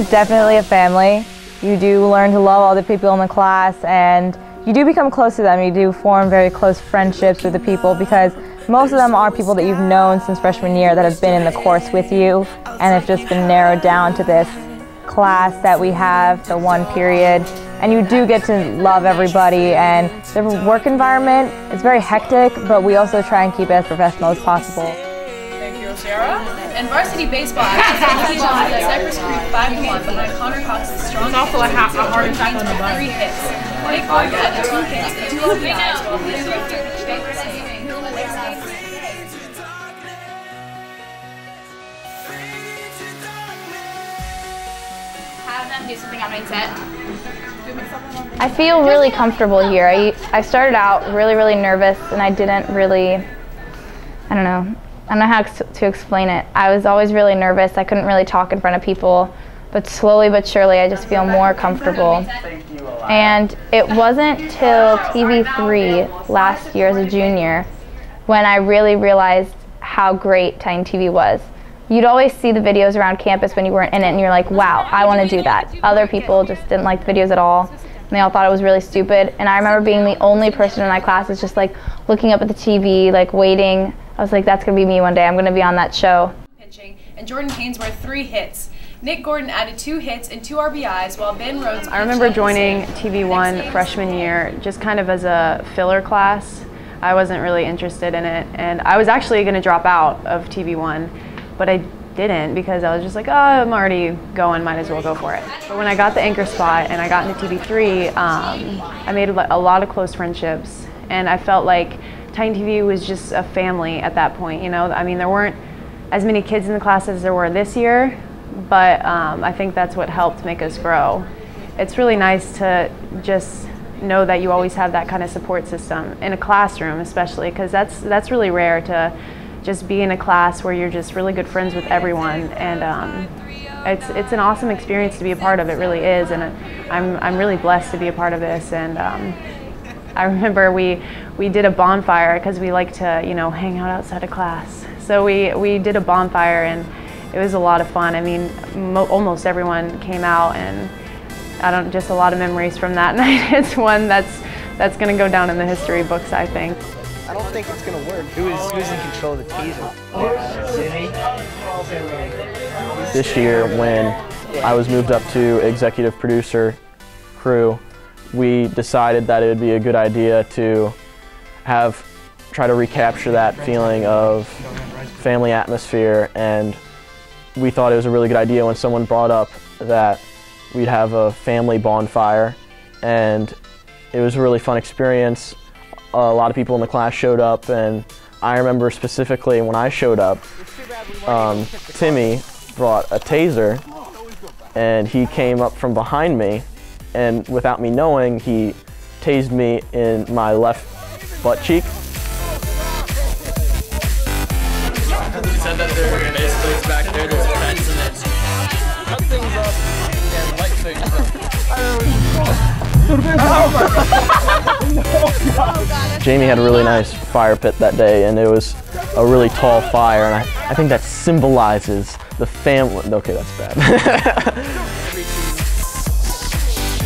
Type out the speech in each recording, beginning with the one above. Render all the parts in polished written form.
It's definitely a family. You do learn to love all the people in the class, and you do become close to them. You do form very close friendships with the people, because most of them are people that you've known since freshman year that have been in the course with you, and have just been narrowed down to this class that we have, the one period. And you do get to love everybody, and the work environment is very hectic, but we also try and keep it as professional as possible. Thank you, Sarah. And varsity baseball actually at Cypress Creek 5-1 behind Connor Cox's strong. It's also a heart attack on the butt. 3 hits. Nick Gordon had 2 hits and 2 RBIs while have them do something on mindset. I feel really comfortable here. I started out really nervous, and I didn't really, I don't know how to explain it. I was always really nervous. I couldn't really talk in front of people, but slowly but surely I just feel more comfortable. And it wasn't till TV3 last year as a junior when I really realized how great TitanTV was. You'd always see the videos around campus when you weren't in it, and you're like, wow, I want to do that. Other people just didn't like the videos at all, and they all thought it was really stupid. And I remember being the only person in my class that's just like looking up at the TV, like waiting. I was like, that's going to be me one day. I'm going to be on that show. Pitching, and Jordan Haynesworth 3 hits. Nick Gordon added 2 hits and 2 RBIs, while Ben Rhodes. I remember joining TV1 freshman year just kind of as a filler class. I wasn't really interested in it, and I was actually going to drop out of TV1. But I didn't, because I was just like, oh, I'm already going, might as well go for it. But when I got the anchor spot and I got into TV3, I made a lot of close friendships, and I felt like TitanTV was just a family at that point. You know, I mean, there weren't as many kids in the class as there were this year, but I think that's what helped make us grow. It's really nice to just know that you always have that kind of support system in a classroom, especially, because that's really rare to just be in a class where you're just really good friends with everyone, and it's an awesome experience to be a part of. It really is, and I'm really blessed to be a part of this. And I remember we did a bonfire, because we like to hang out outside of class. So we did a bonfire, and it was a lot of fun. I mean, almost everyone came out, and just a lot of memories from that night. It's one that's going to go down in the history books, I think. I don't think it's gonna work. Who's in control of the teaser? This year, when I was moved up to executive producer crew, we decided that it would be a good idea to try to recapture that feeling of family atmosphere, and we thought it was a really good idea when someone brought up that we'd have a family bonfire, and it was a really fun experience. A lot of people in the class showed up, and I remember specifically when I showed up, Timmy brought a taser, and he came up from behind me, and without me knowing, he tased me in my left butt cheek. He said that there basically is back there, there's a fence, and it's cut things up and light things up. Jamie had a really nice fire pit that day, and it was a really tall fire, and I think that symbolizes the family. Okay, that's bad.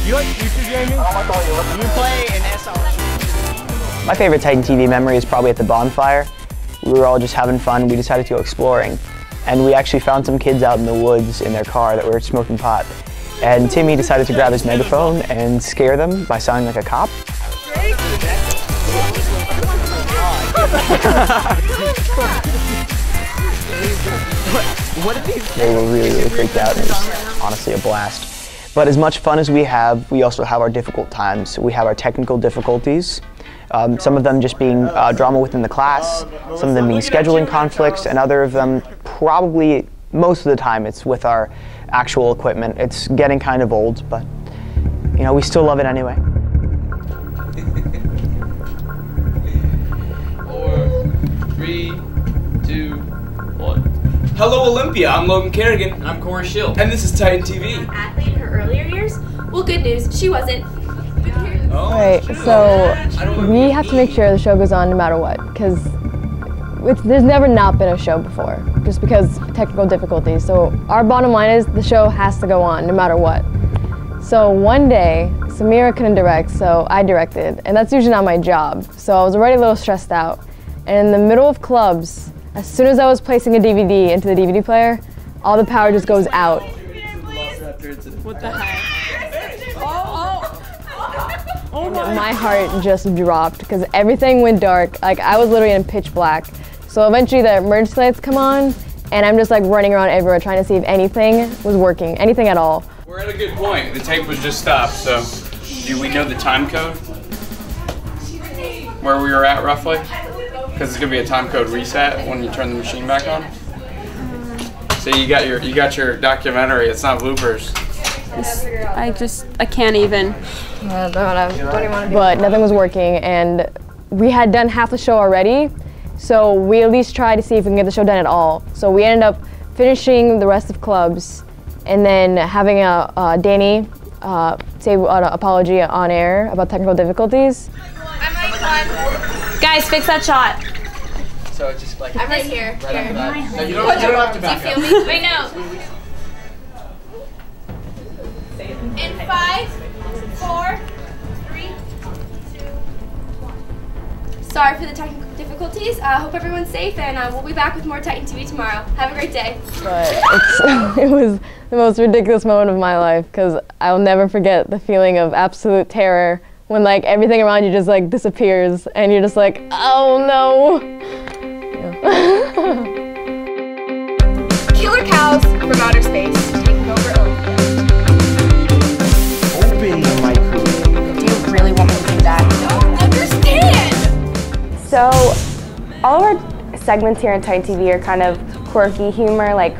You like future, Jamie? You play in SL. My favorite TitanTV memory is probably at the bonfire. We were all just having fun. We decided to go exploring, and we actually found some kids out in the woods in their car that were smoking pot. And Timmy decided to grab his megaphone and scare them by sounding like a cop. They were really freaked out, and it was honestly a blast. But as much fun as we have, we also have our difficult times. We have our technical difficulties, some of them just being drama within the class, some of them being scheduling conflicts, and other of them probably, most of the time, it's with our actual equipment. It's getting kind of old, but we still love it anyway. 4, 3, 2, 1. Hello Olympia, I'm Logan Kerrigan. I'm Corey Schill. And this is TitanTV. Athlete in her earlier years? Well, good news, she wasn't. Alright, so we have to make sure the show goes on no matter what, because there's never not been a show before, just because technical difficulties. So our bottom line is the show has to go on no matter what. So one day, Samira couldn't direct, so I directed, and that's usually not my job. So I was already a little stressed out. And in the middle of clubs, as soon as I was placing a DVD into the DVD player, all the power just goes out. What the heck? My heart just dropped because everything went dark. Like, I was literally in pitch black. So eventually the emergency lights come on, and I'm just like running around everywhere trying to see if anything was working, anything at all. We're at a good point. The tape was just stopped, so do we know the time code? Where we were at roughly? Because it's gonna be a time code reset when you turn the machine back on. So you got your documentary. It's not bloopers. I can't even. But nothing was working, and we had done half the show already, so we at least tried to see if we can get the show done at all. So we ended up finishing the rest of clubs, and then having Danny say an apology on air about technical difficulties. Guys, fix that shot. So it's just like I'm right here. Right after that. No, you don't have to back up. Do you feel me? Wait, no. In 5, 4, 3, 2, 1. Sorry for the technical difficulties. I hope everyone's safe, and we'll be back with more Titan TV tomorrow. Have a great day. But it was the most ridiculous moment of my life, because I'll never forget the feeling of absolute terror when like everything around you just like disappears, and you're just like, oh no. Killer cows from outer space taking over Olympia. Open the microwave. Do you really want me to do that? I don't understand! So, all of our segments here on Titan TV are kind of quirky humor, like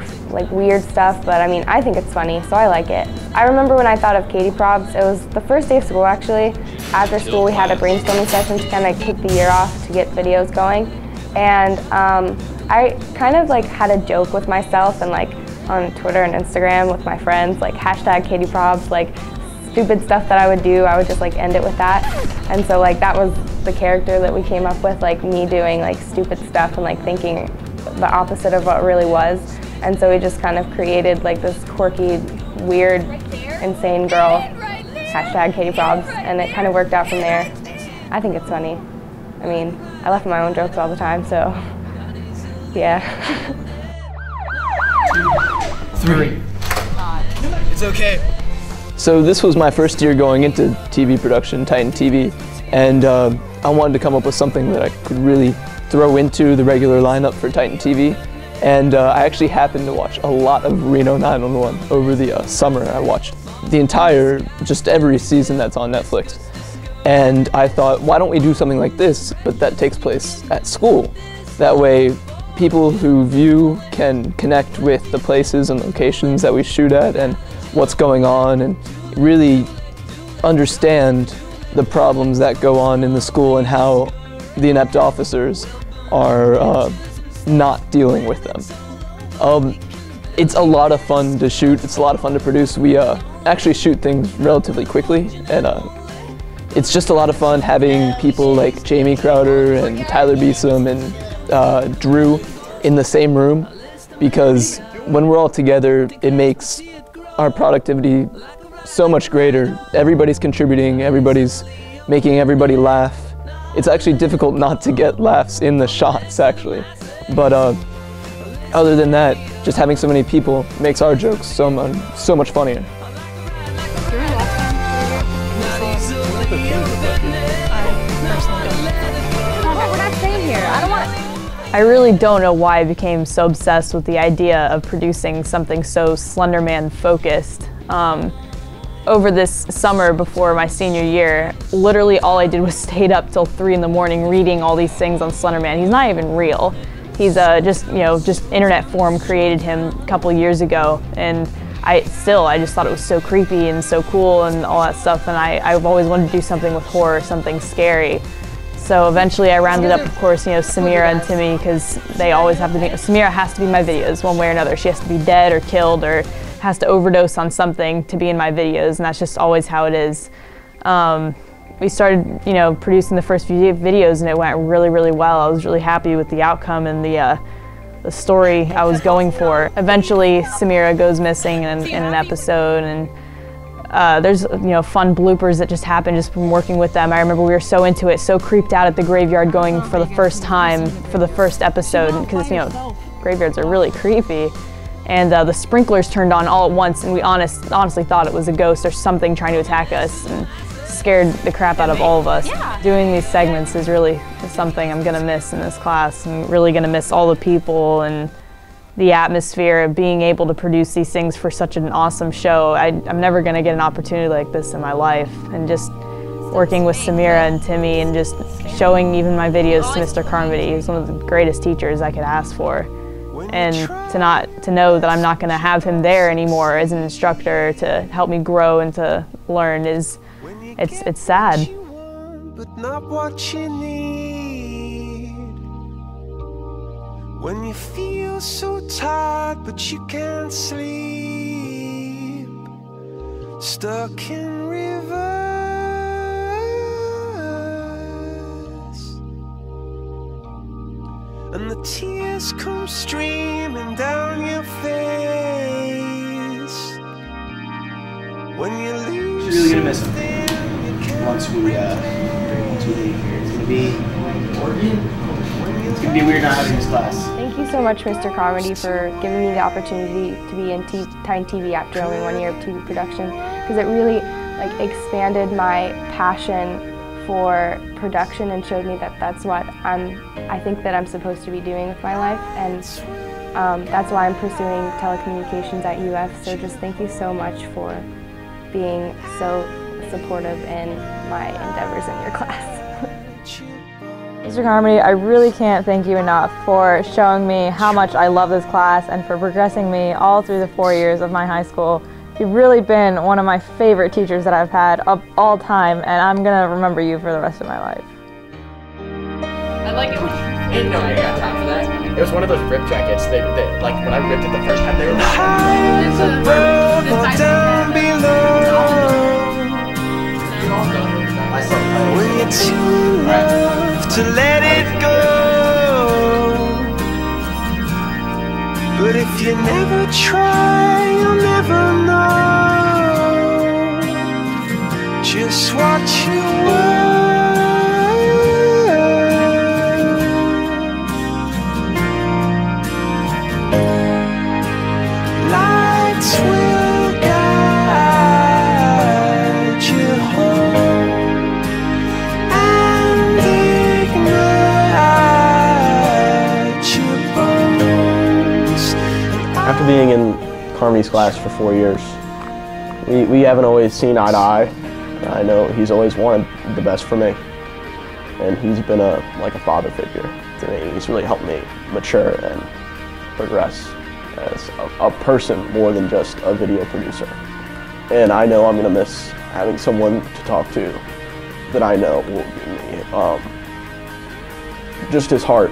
weird stuff, but I mean, I think it's funny, so I like it. I remember when I thought of Katie Probs, it was the first day of school actually. After school we had a brainstorming session to kind of kick the year off to get videos going. And I kind of like had a joke with myself and like on Twitter and Instagram with my friends, like hashtag Katie Probs, like stupid stuff that I would do, I would just like end it with that. And so like that was the character that we came up with, like me doing like stupid stuff and like thinking the opposite of what it really was. And so we just kind of created like this quirky, weird, insane girl, hashtag Katie Probs, and it kind of worked out from there. I think it's funny. I mean, I laugh at my own jokes all the time, so yeah. 3. It's okay. So this was my first year going into TV production, Titan TV, and I wanted to come up with something that I could really throw into the regular lineup for Titan TV. And I actually happened to watch a lot of Reno 911 over the summer. I watched the entire, just every season that's on Netflix. And I thought, why don't we do something like this, but that takes place at school? That way, people who view can connect with the places and locations that we shoot at and what's going on, and really understand the problems that go on in the school and how the inept officers are not dealing with them. It's a lot of fun to shoot, it's a lot of fun to produce. We actually shoot things relatively quickly, and it's just a lot of fun having people like Jamie Crowder and Tyler Beeson and Drew in the same room, because when we're all together, it makes our productivity so much greater. Everybody's contributing, everybody's making everybody laugh. It's actually difficult not to get laughs in the shots, actually. But other than that, just having so many people makes our jokes so much funnier. I really don't know why I became so obsessed with the idea of producing something so Slender Man focused. Over this summer before my senior year, literally all I did was stayed up till 3 in the morning reading all these things on Slender Man. He's not even real. He's just internet forum created him a couple years ago, and I just thought it was so creepy and so cool and all that stuff, and I've always wanted to do something with horror, something scary. So eventually I rounded up, of course, Samira and Timmy, because they always have to be, Samira has to be in my videos one way or another. She has to be dead or killed or has to overdose on something to be in my videos, and that's just always how it is. we started, you know, producing the first few videos, and it went really, really well. I was really happy with the outcome and the story I was going for. Eventually, Samira goes missing in an episode, and there's, you know, fun bloopers that just happened just from working with them. I remember we were so into it, so creeped out at the graveyard going for the first time for the first episode, because, you know, graveyards are really creepy. And the sprinklers turned on all at once, and we honestly thought it was a ghost or something trying to attack us, and scared the crap out of all of us. Doing these segments is really something I'm gonna miss in this class. I'm really gonna miss all the people and the atmosphere of being able to produce these things for such an awesome show. I'm never gonna get an opportunity like this in my life. And just working with Samira and Timmy and just showing even my videos to Mr. Carmody, he's one of the greatest teachers I could ask for. And to know that I'm not gonna have him there anymore as an instructor to help me grow and to learn it's sad. But not what you need. When you feel so tired but you can't sleep, stuck in reverse, and the tears come streaming down your face. When you lose, she's really gonna miss him once we leave here. It's gonna be weird not having this class. Thank you so much, Mr. Carmody, for giving me the opportunity to be in Titan TV after only 1 year of TV production, because it really expanded my passion for production and showed me that that's what I think that I'm supposed to be doing with my life, and that's why I'm pursuing telecommunications at UF. So just thank you so much for being so supportive in my endeavors in your class. Mr. Carmody, I really can't thank you enough for showing me how much I love this class and for progressing me all through the 4 years of my high school. You've really been one of my favorite teachers that I've had of all time, and I'm gonna remember you for the rest of my life. I like it when you ain't no way I got time for that. It was one of those rip jackets. They like when I ripped it the first time, they were like, down below. When you're too rough to let it go, but if you never try, you'll never know just what you were. Lights will guide you home and ignite your bones. After being in Carmody's class for 4 years, we haven't always seen eye to eye. I know he's always wanted the best for me, and he's been like a father figure to me. He's really helped me mature and progress as a person more than just a video producer. And I know I'm gonna miss having someone to talk to that I know will give me just his heart